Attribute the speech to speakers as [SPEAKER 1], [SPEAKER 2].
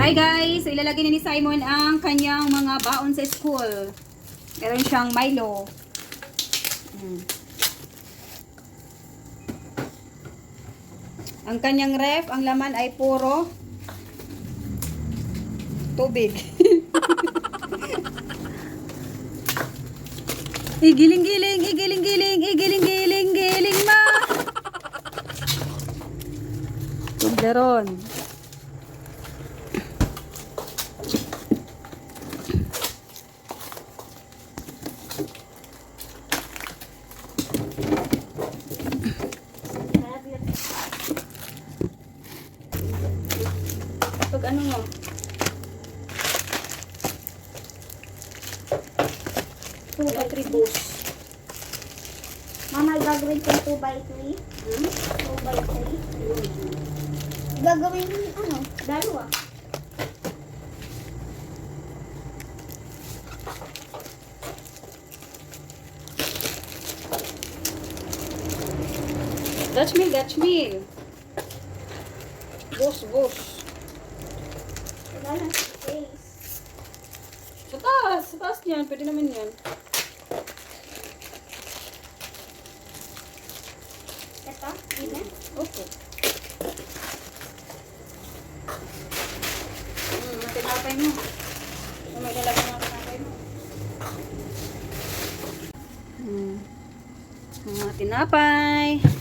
[SPEAKER 1] Hi guys! So, ilalagay ni Simon ang kanyang mga baon sa school. Meron siyang Milo. Ang kanyang ref, ang laman ay puro tubig. Igiling-giling, igiling-giling, igiling-giling, giling ma! Tugdaron. Pag ano mo? Tribus.
[SPEAKER 2] Mama, gagawin ko 2x3. 2x3. Gagawin ano? Dalawa.
[SPEAKER 1] Dutch meal, Dutch meal. Bus.
[SPEAKER 2] Wala na space.
[SPEAKER 1] Sa taas niyan. Pwede naman yan.
[SPEAKER 2] Ito? Dito?
[SPEAKER 1] Okay. Tinapay mo. May lalagay ng tinapay mo. Mga tinapay.